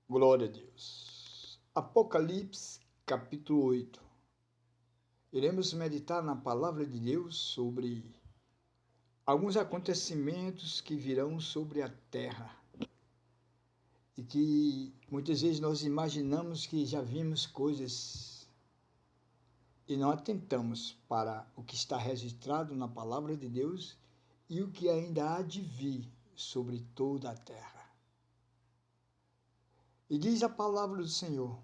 Glória a Deus. Apocalipse, capítulo 8. Iremos meditar na palavra de Deus sobre alguns acontecimentos que virão sobre a terra e que muitas vezes nós imaginamos que já vimos coisas e não atentamos para o que está registrado na palavra de Deus e o que ainda há de vir sobre toda a terra. E diz a palavra do Senhor,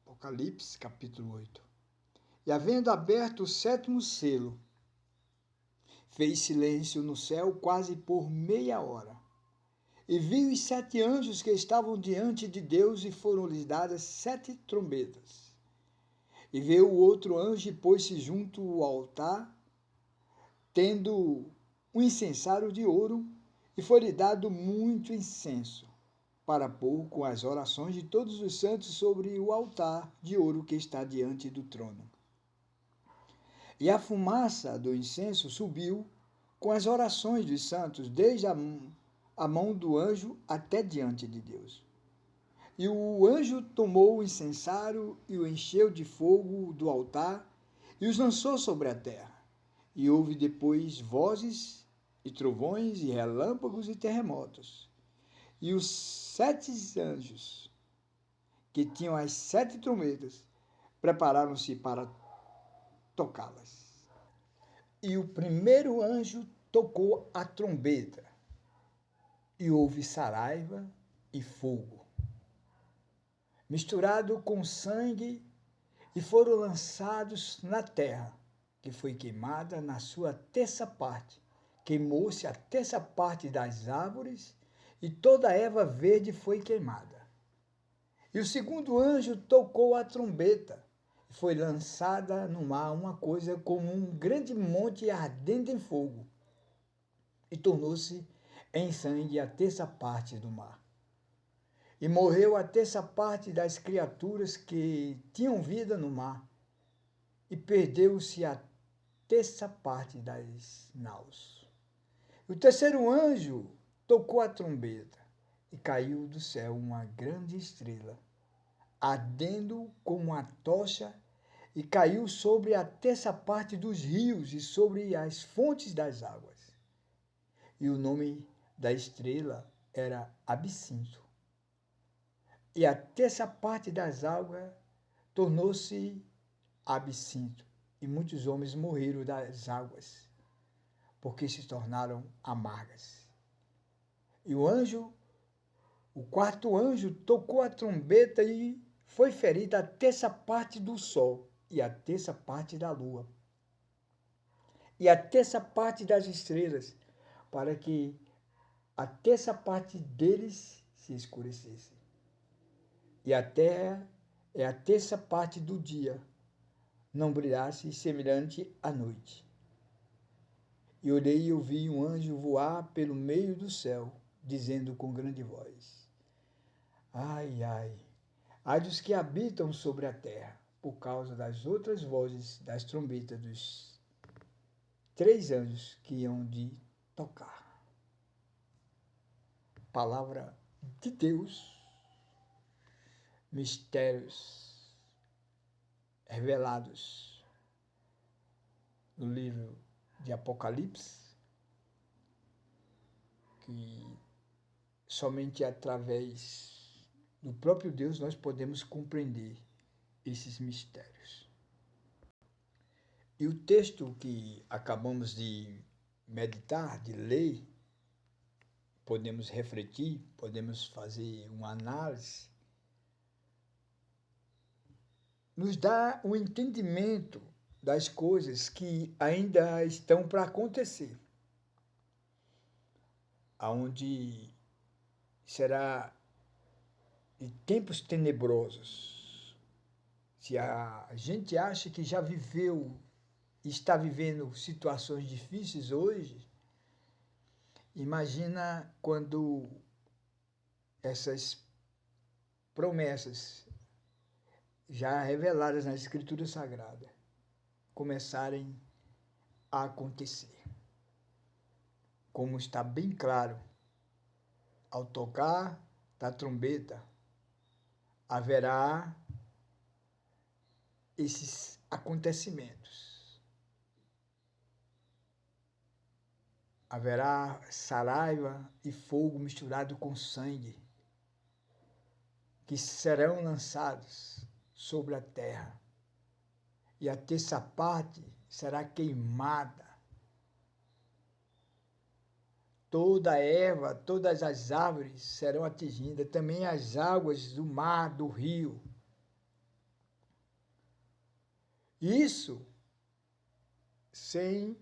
Apocalipse, capítulo 8. E havendo aberto o sétimo selo, fez silêncio no céu quase por meia hora. E viu os 7 anjos que estavam diante de Deus, e foram-lhes dadas 7 trombetas. E veio o outro anjo e pôs-se junto ao altar, tendo um incensário de ouro, e foi-lhe dado muito incenso, para pôr com as orações de todos os santos sobre o altar de ouro que está diante do trono. E a fumaça do incenso subiu com as orações dos santos, desde a mão do anjo até diante de Deus. E o anjo tomou o incensário e o encheu de fogo do altar e os lançou sobre a terra. E houve depois vozes e trovões e relâmpagos e terremotos. E os 7 anjos, que tinham as 7 trombetas, prepararam-se para tocá-las. E o primeiro anjo tocou a trombeta, e houve saraiva e fogo, misturado com sangue, e foram lançados na terra, que foi queimada na sua terça parte. Queimou-se a terça parte das árvores, e toda a erva verde foi queimada. E o segundo anjo tocou a trombeta, e foi lançada no mar uma coisa como um grande monte ardendo em fogo, e tornou-se em sangue a terça parte do mar. E morreu a terça parte das criaturas que tinham vida no mar, e perdeu-se a terça parte das naus. O terceiro anjo tocou a trombeta, e caiu do céu uma grande estrela, ardendo como uma tocha, e caiu sobre a terça parte dos rios e sobre as fontes das águas. E o nome da estrela era Absinto. E a terça parte das águas tornou-se absinto, e muitos homens morreram das águas, porque se tornaram amargas. E o quarto anjo, tocou a trombeta, e foi ferida a terça parte do sol, e a terça parte da lua, e a terça parte das estrelas, para que a terça parte deles se escurecesse. E a terra é a terça parte do dia, não brilhasse semelhante à noite. E olhei e ouvi um anjo voar pelo meio do céu, dizendo com grande voz: Ai, ai, ai dos que habitam sobre a terra, por causa das outras vozes das trombetas dos 3 anjos que hão de tocar. Palavra de Deus, mistérios revelados no livro de Apocalipse, que somente através do próprio Deus nós podemos compreender esses mistérios. E o texto que acabamos de meditar, de ler, podemos refletir, podemos fazer uma análise, nos dá um entendimento das coisas que ainda estão para acontecer, aonde será de tempos tenebrosos. Se a gente acha que já viveu e está vivendo situações difíceis hoje, imagina quando essas promessas já reveladas na Escritura Sagrada começarem a acontecer. Como está bem claro ao tocar da trombeta, haverá esses acontecimentos. Haverá saraiva e fogo misturado com sangue, que serão lançados sobre a terra. E a terça parte será queimada. Toda a erva, todas as árvores serão atingidas, também as águas do mar, do rio. Isso sem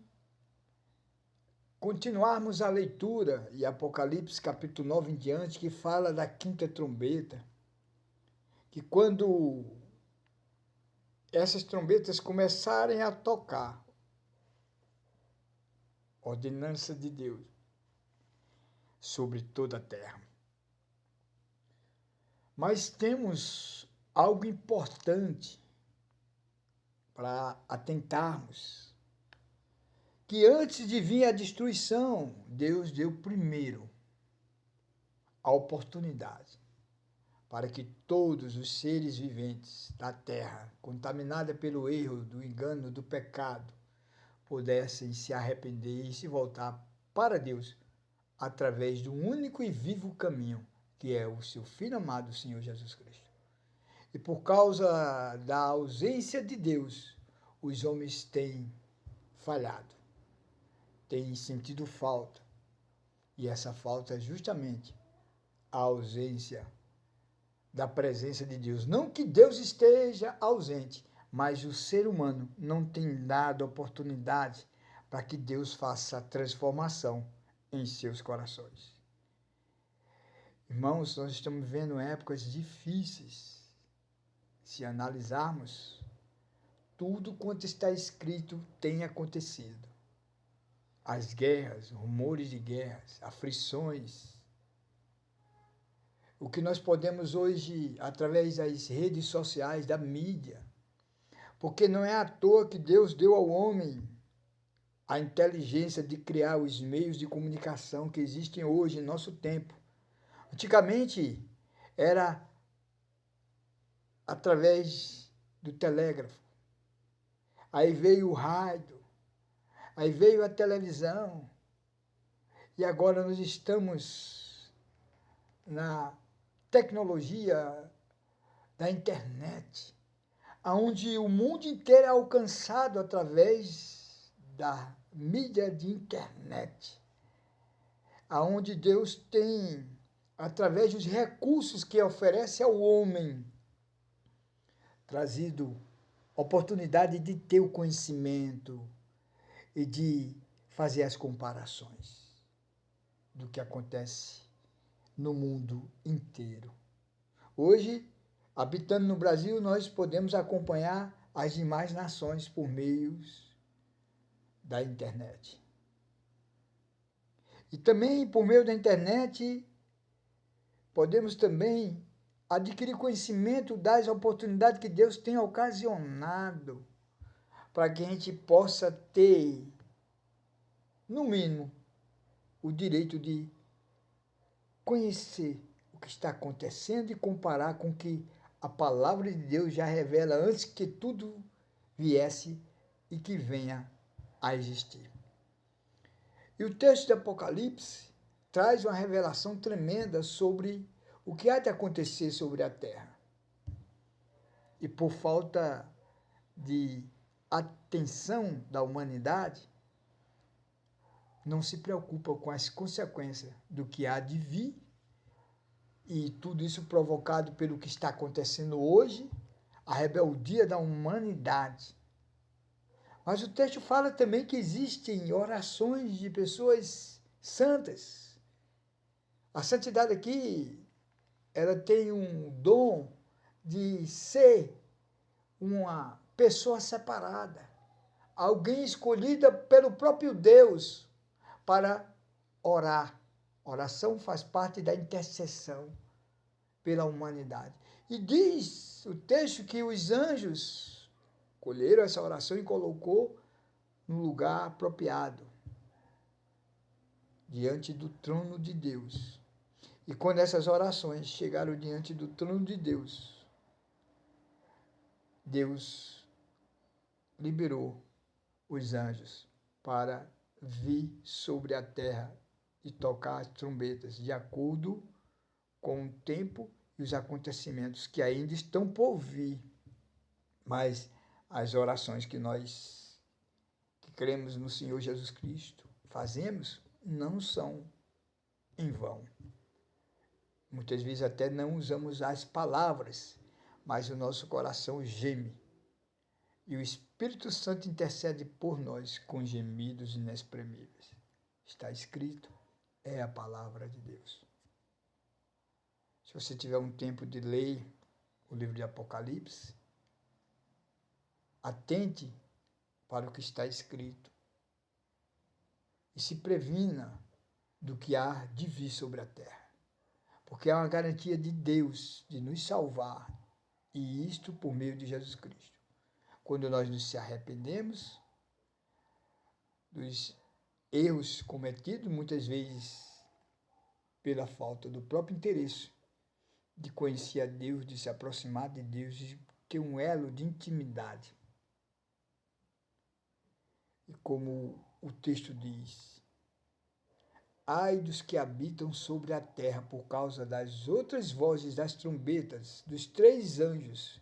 continuarmos a leitura, e Apocalipse capítulo 9 em diante, que fala da quinta trombeta, que quando essas trombetas começarem a tocar, ordenança de Deus sobre toda a terra. Mas temos algo importante para atentarmos, que antes de vir a destruição, Deus deu primeiro a oportunidade para que todos os seres viventes da terra, contaminada pelo erro, do engano, do pecado, pudessem se arrepender e se voltar para Deus através do único e vivo caminho, que é o seu Filho amado, Senhor Jesus Cristo. E por causa da ausência de Deus, os homens têm falhado, têm sentido falta. E essa falta é justamente a ausência da presença de Deus. Não que Deus esteja ausente, mas o ser humano não tem dado oportunidade para que Deus faça a transformação em seus corações. Irmãos, nós estamos vivendo épocas difíceis. Se analisarmos, tudo quanto está escrito tem acontecido. As guerras, rumores de guerras, aflições. O que nós podemos hoje, através das redes sociais, da mídia, porque não é à toa que Deus deu ao homem a inteligência de criar os meios de comunicação que existem hoje em nosso tempo. Antigamente era através do telégrafo, aí veio o rádio, aí veio a televisão, e agora nós estamos na tecnologia da internet, onde o mundo inteiro é alcançado através da mídia de internet, aonde Deus tem, através dos recursos que oferece ao homem, trazido oportunidade de ter o conhecimento e de fazer as comparações do que acontece no mundo inteiro. Hoje, habitando no Brasil, nós podemos acompanhar as demais nações por meios da internet. E também, por meio da internet, podemos também adquirir conhecimento das oportunidades que Deus tem ocasionado para que a gente possa ter, no mínimo, o direito de conhecer o que está acontecendo e comparar com o que a palavra de Deus já revela antes que tudo viesse e que venha a existir. E o texto de Apocalipse traz uma revelação tremenda sobre o que há de acontecer sobre a terra. E por falta de atenção da humanidade, não se preocupa com as consequências do que há de vir, e tudo isso provocado pelo que está acontecendo hoje, a rebeldia da humanidade. Mas o texto fala também que existem orações de pessoas santas. A santidade aqui, ela tem um dom de ser uma pessoa separada, alguém escolhida pelo próprio Deus para orar. Oração faz parte da intercessão pela humanidade. E diz o texto que os anjos colheram essa oração e colocou no lugar apropriado, diante do trono de Deus. E quando essas orações chegaram diante do trono de Deus, Deus liberou os anjos para vir sobre a terra e tocar as trombetas, de acordo com o tempo e os acontecimentos que ainda estão por vir. Mas as orações que nós, que cremos no Senhor Jesus Cristo, fazemos, não são em vão. Muitas vezes até não usamos as palavras, mas o nosso coração geme. E o Espírito Santo intercede por nós com gemidos inexprimíveis. Está escrito, é a palavra de Deus. Se você tiver um tempo de ler o livro de Apocalipse, atente para o que está escrito e se previna do que há de vir sobre a terra. Porque é uma garantia de Deus de nos salvar, e isto por meio de Jesus Cristo. Quando nós nos arrependemos dos erros cometidos, muitas vezes pela falta do próprio interesse de conhecer a Deus, de se aproximar de Deus, de ter um elo de intimidade. E como o texto diz, ai dos que habitam sobre a terra por causa das outras vozes das trombetas, dos 3 anjos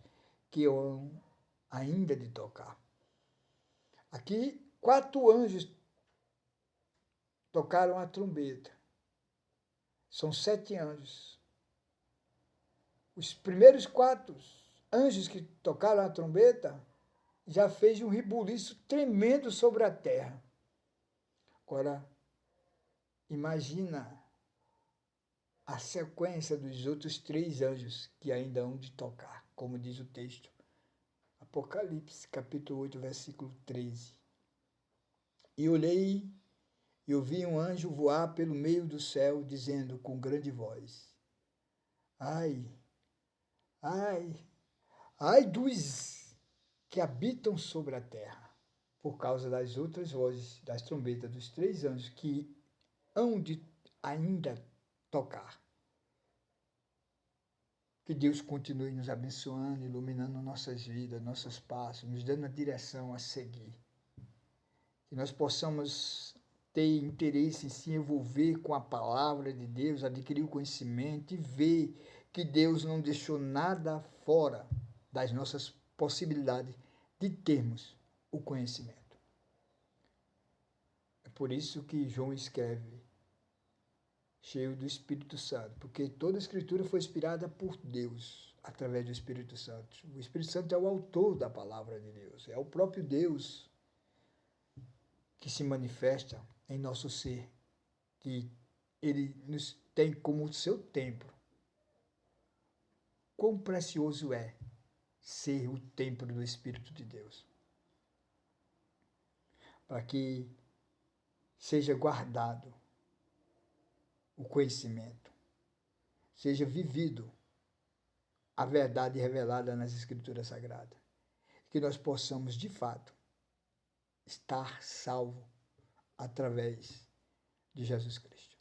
que hão ainda de tocar. Aqui, 4 anjos tocaram a trombeta. São 7 anjos. Os primeiros 4 anjos que tocaram a trombeta já fez um rebuliço tremendo sobre a terra. Agora, imagina a sequência dos outros 3 anjos que ainda hão de tocar, como diz o texto. Apocalipse, capítulo 8, versículo 13. E olhei e ouvi um anjo voar pelo meio do céu, dizendo com grande voz, ai, ai, ai dos que habitam sobre a terra, por causa das outras vozes das trombetas dos 3 anjos que hão de ainda tocar. Que Deus continue nos abençoando, iluminando nossas vidas, nossos passos, nos dando a direção a seguir. Que nós possamos ter interesse em se envolver com a palavra de Deus, adquirir o conhecimento e ver que Deus não deixou nada fora das nossas possibilidades de termos o conhecimento. É por isso que João escreve, cheio do Espírito Santo, porque toda a Escritura foi inspirada por Deus, através do Espírito Santo. O Espírito Santo é o autor da palavra de Deus, é o próprio Deus que se manifesta em nosso ser, que Ele nos tem como seu templo. Quão precioso é ser o templo do Espírito de Deus, para que seja guardado o conhecimento, seja vivido a verdade revelada nas Escrituras Sagradas, que nós possamos, de fato, estar salvo através de Jesus Cristo.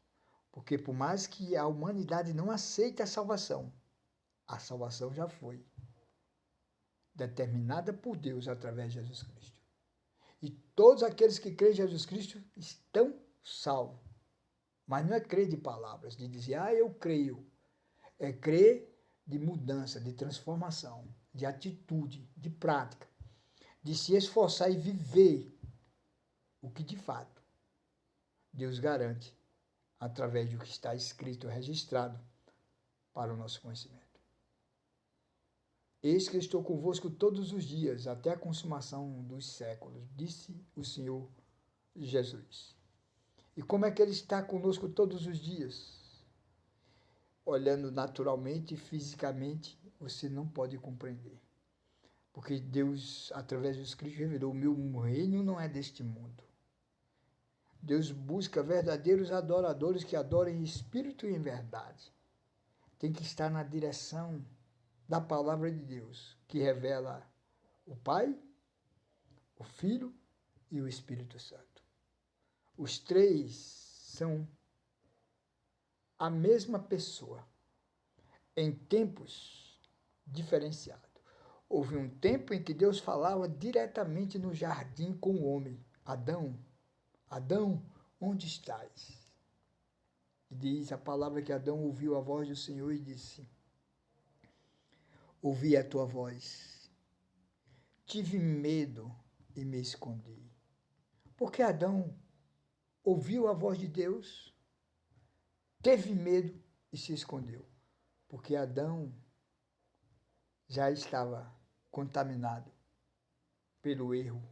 Porque por mais que a humanidade não aceite a salvação já foi determinada por Deus através de Jesus Cristo. E todos aqueles que creem em Jesus Cristo estão salvos. Mas não é crer de palavras, de dizer, eu creio. É crer de mudança, de transformação, de atitude, de prática, de se esforçar e viver o que de fato Deus garante através do que está escrito, registrado para o nosso conhecimento. Eis que estou convosco todos os dias, até a consumação dos séculos, disse o Senhor Jesus. E como é que Ele está conosco todos os dias? Olhando naturalmente e fisicamente, você não pode compreender. Porque Deus, através dos Cristo, revelou, o meu reino não é deste mundo. Deus busca verdadeiros adoradores que adorem em espírito e em verdade. Tem que estar na direção da palavra de Deus, que revela o Pai, o Filho e o Espírito Santo. Os 3 são a mesma pessoa, em tempos diferenciados. houve um tempo em que Deus falava diretamente no jardim com o homem. Adão, Adão, onde estás? E diz a palavra que Adão ouviu a voz do Senhor e disse: ouvi a tua voz, tive medo e me escondi. Porque Adão ouviu a voz de Deus, teve medo e se escondeu. Porque Adão já estava contaminado pelo erro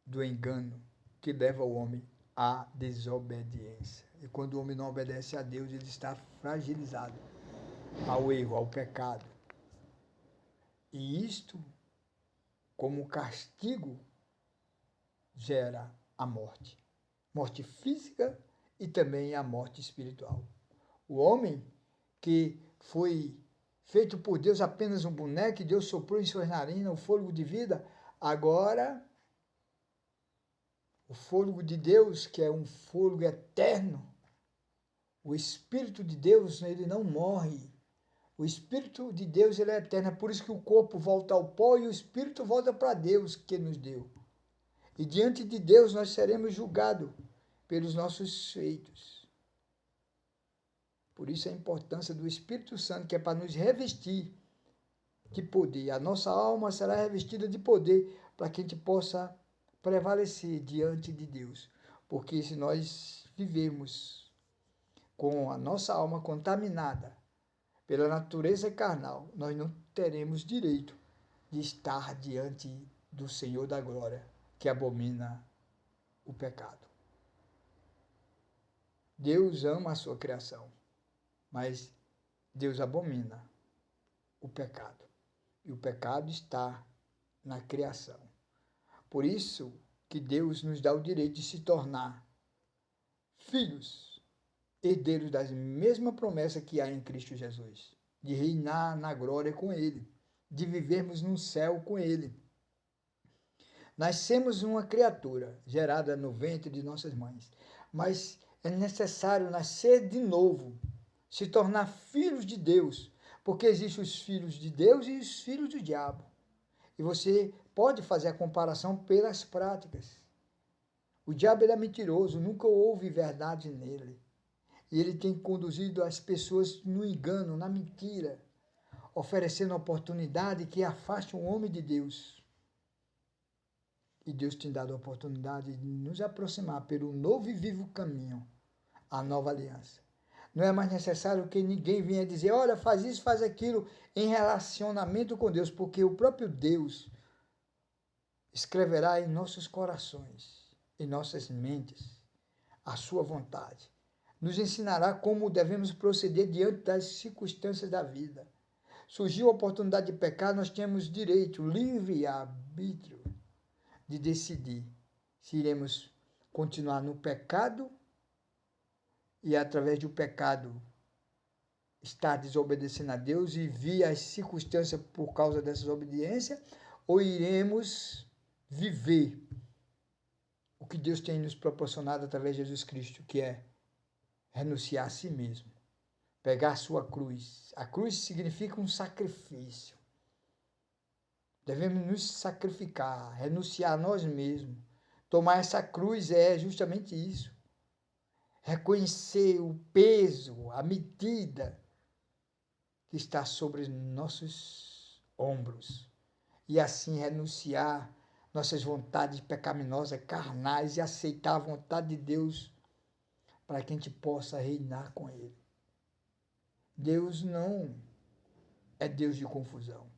do engano que leva o homem à desobediência. E quando o homem não obedece a Deus, ele está fragilizado ao erro, ao pecado. E isto, como castigo, gera a morte. Morte física e também a morte espiritual. O homem que foi feito por Deus apenas um boneco, e Deus soprou em suas narinas o fôlego de vida, agora o fôlego de Deus, que é um fôlego eterno, o Espírito de Deus, ele não morre. O Espírito de Deus, ele é eterno, é por isso que o corpo volta ao pó e o Espírito volta para Deus que nos deu. E diante de Deus nós seremos julgados pelos nossos feitos. Por isso a importância do Espírito Santo, que é para nos revestir de poder. A nossa alma será revestida de poder para que a gente possa prevalecer diante de Deus. Porque se nós vivemos com a nossa alma contaminada pela natureza carnal, nós não teremos direito de estar diante do Senhor da glória, que abomina o pecado. Deus ama a sua criação, mas Deus abomina o pecado. E o pecado está na criação. Por isso que Deus nos dá o direito de se tornar filhos, herdeiros das mesmas promessas que há em Cristo Jesus, de reinar na glória com Ele, de vivermos no céu com Ele. Nascemos uma criatura gerada no ventre de nossas mães, mas é necessário nascer de novo, se tornar filhos de Deus, porque existem os filhos de Deus e os filhos do diabo. E você pode fazer a comparação pelas práticas. O diabo é mentiroso, nunca houve verdade nele. E ele tem conduzido as pessoas no engano, na mentira, oferecendo oportunidade que afaste o homem de Deus. E Deus tem dado a oportunidade de nos aproximar pelo novo e vivo caminho, a nova aliança. Não é mais necessário que ninguém venha dizer, olha, faz isso, faz aquilo, em relacionamento com Deus, porque o próprio Deus escreverá em nossos corações, em nossas mentes, a sua vontade. Nos ensinará como devemos proceder diante das circunstâncias da vida. Surgiu a oportunidade de pecar, nós temos direito, livre arbítrio, de decidir se iremos continuar no pecado e, através do pecado, estar desobedecendo a Deus e vir as circunstâncias por causa dessa desobediência, ou iremos viver o que Deus tem nos proporcionado através de Jesus Cristo, que é renunciar a si mesmo, pegar a sua cruz. A cruz significa um sacrifício. Devemos nos sacrificar, renunciar a nós mesmos. Tomar essa cruz é justamente isso. Reconhecer o peso, a medida que está sobre nossos ombros. E assim renunciar nossas vontades pecaminosas, carnais, e aceitar a vontade de Deus para que a gente possa reinar com Ele. Deus não é Deus de confusão.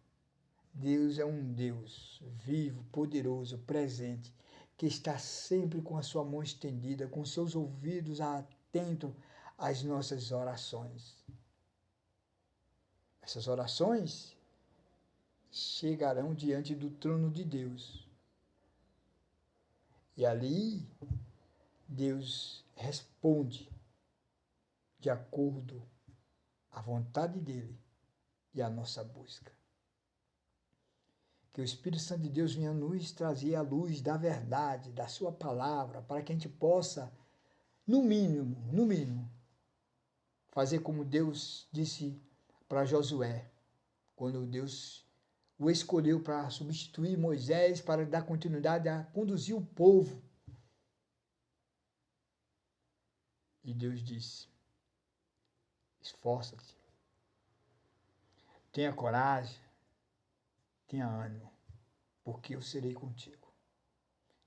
Deus é um Deus vivo, poderoso, presente, que está sempre com a sua mão estendida, com seus ouvidos atentos às nossas orações. Essas orações chegarão diante do trono de Deus. E ali, Deus responde de acordo à vontade dEle e à nossa busca. Que o Espírito Santo de Deus venha nos trazer a luz da verdade, da sua palavra, para que a gente possa, no mínimo, fazer como Deus disse para Josué, quando Deus o escolheu para substituir Moisés, para dar continuidade a conduzir o povo. E Deus disse: esforça-te, tenha coragem, tenha ânimo, porque eu serei contigo.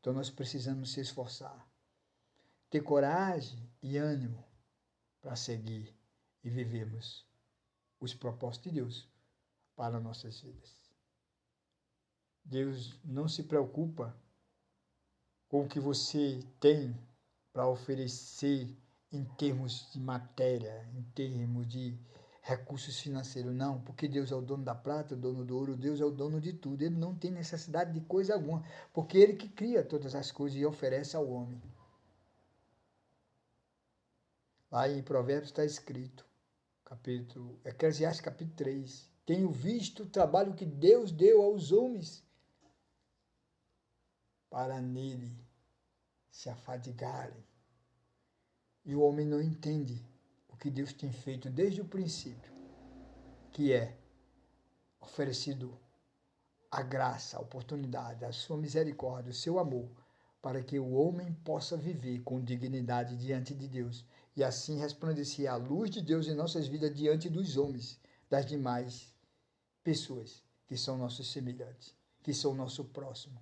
Então nós precisamos se esforçar, ter coragem e ânimo para seguir e vivermos os propósitos de Deus para nossas vidas. Deus não se preocupa com o que você tem para oferecer em termos de matéria, em termos de recursos financeiros. Não, porque Deus é o dono da prata, o dono do ouro, Deus é o dono de tudo. Ele não tem necessidade de coisa alguma, porque Ele que cria todas as coisas e oferece ao homem. Lá em Provérbios está escrito, Eclesiastes capítulo 3, tenho visto o trabalho que Deus deu aos homens para nele se afadigarem. E o homem não entende o que Deus tem feito desde o princípio, que é oferecido a graça, a oportunidade, a sua misericórdia, o seu amor, para que o homem possa viver com dignidade diante de Deus e assim resplandecer a luz de Deus em nossas vidas diante dos homens, das demais pessoas que são nossos semelhantes, que são nosso próximo.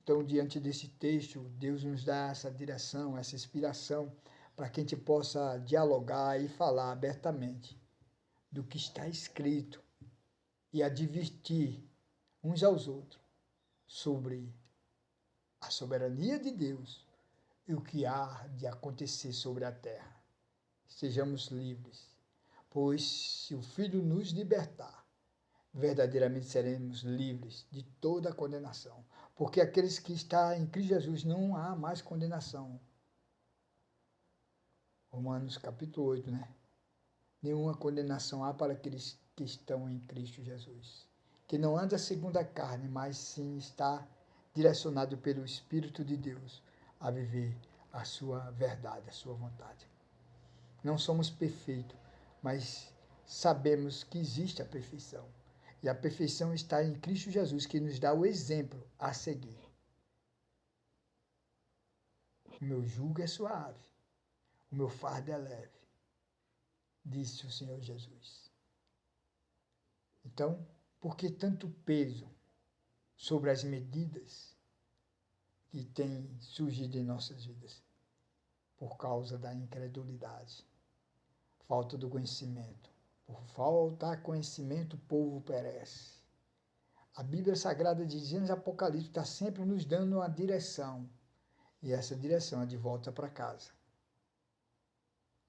Então, diante desse texto, Deus nos dá essa direção, essa inspiração, para que a gente possa dialogar e falar abertamente do que está escrito e advertir uns aos outros sobre a soberania de Deus e o que há de acontecer sobre a terra. Sejamos livres, pois se o Filho nos libertar, verdadeiramente seremos livres de toda a condenação. Porque aqueles que estão em Cristo Jesus não há mais condenação. Romanos capítulo 8, né? Nenhuma condenação há para aqueles que estão em Cristo Jesus. Que não anda segundo a carne, mas sim está direcionado pelo Espírito de Deus a viver a sua verdade, a sua vontade. Não somos perfeitos, mas sabemos que existe a perfeição. E a perfeição está em Cristo Jesus, que nos dá o exemplo a seguir. O meu jugo é suave, o meu fardo é leve, disse o Senhor Jesus. Então, por que tanto peso sobre as medidas que têm surgido em nossas vidas? Por causa da incredulidade, falta do conhecimento. Por falta de conhecimento, o povo perece. A Bíblia Sagrada de Gênesis e Apocalipse está sempre nos dando uma direção. E essa direção é de volta para casa.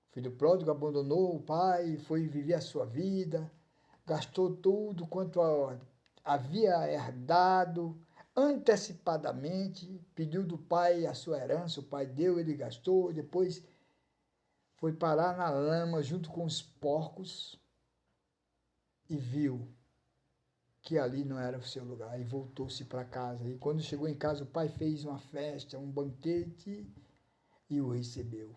O filho pródigo abandonou o pai, foi viver a sua vida, gastou tudo quanto havia herdado, antecipadamente, pediu do pai a sua herança, o pai deu, ele gastou, depois foi parar na lama junto com os porcos e viu que ali não era o seu lugar e voltou-se para casa. E quando chegou em casa, o pai fez uma festa, um banquete e o recebeu.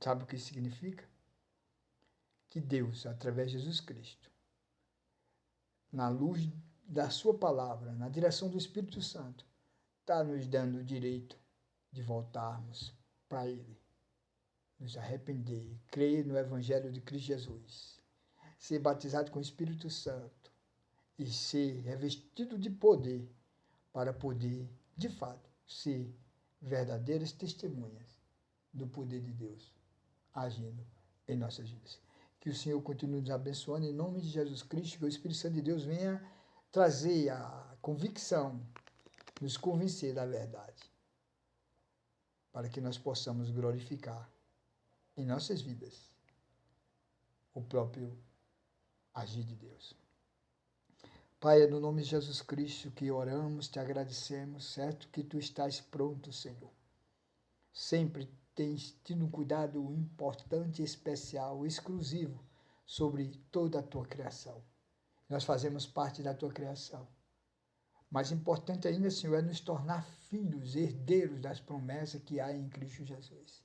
Sabe o que isso significa? Que Deus, através de Jesus Cristo, na luz da sua palavra, na direção do Espírito Santo, está nos dando o direito de voltarmos para Ele, nos arrepender, crer no Evangelho de Cristo Jesus, ser batizado com o Espírito Santo e ser revestido de poder para poder, de fato, ser verdadeiras testemunhas do poder de Deus agindo em nossas vidas. Que o Senhor continue nos abençoando em nome de Jesus Cristo, que o Espírito Santo de Deus venha trazer a convicção, nos convencer da verdade, para que nós possamos glorificar em nossas vidas o próprio agir de Deus. Pai, é no nome de Jesus Cristo que oramos, te agradecemos, certo que tu estás pronto, Senhor. Sempre tens tido um cuidado importante, especial, exclusivo sobre toda a tua criação. Nós fazemos parte da tua criação. Mas importante ainda, Senhor, é nos tornar filhos, herdeiros das promessas que há em Cristo Jesus.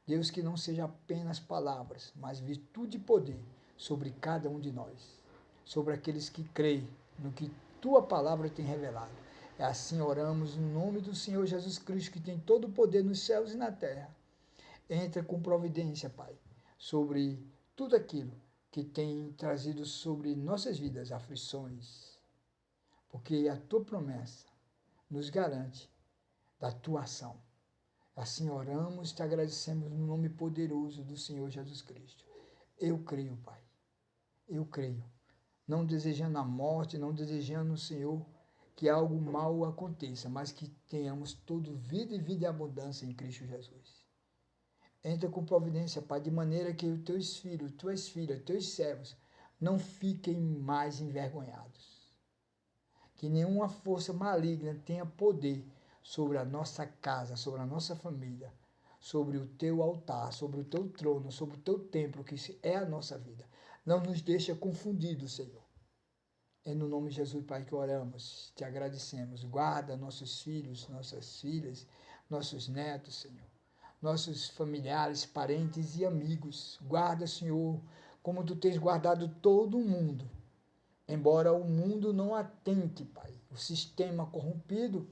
Deus, que não seja apenas palavras, mas virtude e poder sobre cada um de nós, sobre aqueles que creem no que tua palavra tem revelado. É assim oramos no nome do Senhor Jesus Cristo, que tem todo o poder nos céus e na terra. Entra com providência, Pai, sobre tudo aquilo que tem trazido sobre nossas vidas aflições, porque a tua promessa nos garante da tua ação. Assim oramos e te agradecemos no nome poderoso do Senhor Jesus Cristo. Eu creio, Pai. Eu creio. Não desejando a morte, não desejando, Senhor, que algo mal aconteça, mas que tenhamos todo vida e vida em abundância em Cristo Jesus. Entra com providência, Pai, de maneira que os teus filhos, tuas filhas, teus servos não fiquem mais envergonhados. Que nenhuma força maligna tenha poder sobre a nossa casa, sobre a nossa família, sobre o teu altar, sobre o teu trono, sobre o teu templo, que é a nossa vida. Não nos deixa confundidos, Senhor. É no nome de Jesus, Pai, que oramos, te agradecemos. Guarda nossos filhos, nossas filhas, nossos netos, Senhor. Nossos familiares, parentes e amigos. Guarda, Senhor, como tu tens guardado todo o mundo. Embora o mundo não atente, Pai, o sistema corrompido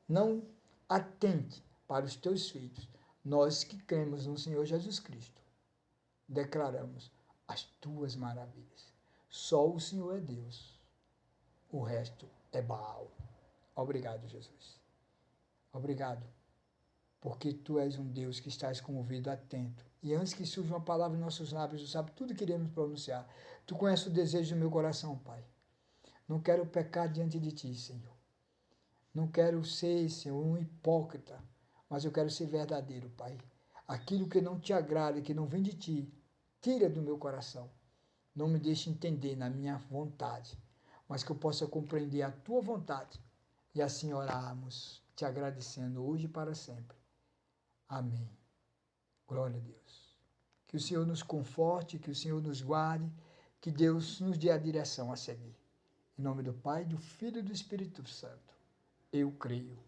não atente para os teus filhos. Nós que cremos no Senhor Jesus Cristo, declaramos as tuas maravilhas. Só o Senhor é Deus. O resto é Baal. Obrigado, Jesus. Obrigado, porque tu és um Deus que estás com o ouvido atento. E antes que surja uma palavra em nossos lábios, tu sabe tudo que iremos pronunciar. Tu conheces o desejo do meu coração, Pai. Não quero pecar diante de ti, Senhor. Não quero ser, Senhor, um hipócrita, mas eu quero ser verdadeiro, Pai. Aquilo que não te agrada, que não vem de ti, tira do meu coração. Não me deixe entender na minha vontade, mas que eu possa compreender a tua vontade. E assim orarmos, te agradecendo hoje e para sempre. Amém. Glória a Deus. Que o Senhor nos conforte, que o Senhor nos guarde, que Deus nos dê a direção a seguir. Em nome do Pai, do Filho e do Espírito Santo. Eu creio.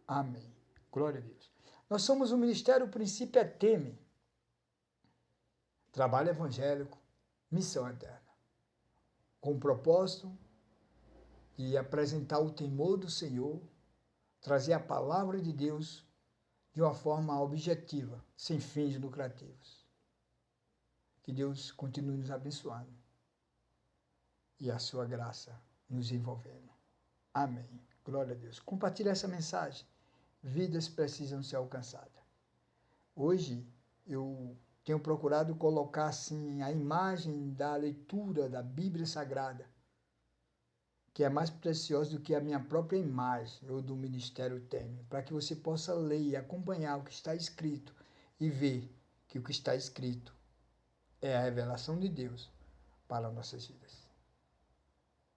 Amém. Glória a Deus. Nós somos o Ministério Princípio Teme. Trabalho evangélico, missão eterna. Com o propósito de apresentar o temor do Senhor, trazer a palavra de Deus de uma forma objetiva, sem fins lucrativos. Que Deus continue nos abençoando e a sua graça nos envolvendo. Amém. Glória a Deus. Compartilhe essa mensagem. Vidas precisam ser alcançadas. Hoje eu tenho procurado colocar assim a imagem da leitura da Bíblia Sagrada, que é mais preciosa do que a minha própria imagem ou do Ministério Teme, para que você possa ler e acompanhar o que está escrito e ver que o que está escrito é a revelação de Deus para nossas vidas.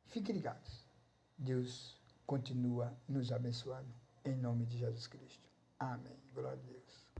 Fiquem ligados. Deus continua nos abençoando. Em nome de Jesus Cristo. Amém. Glória a Deus.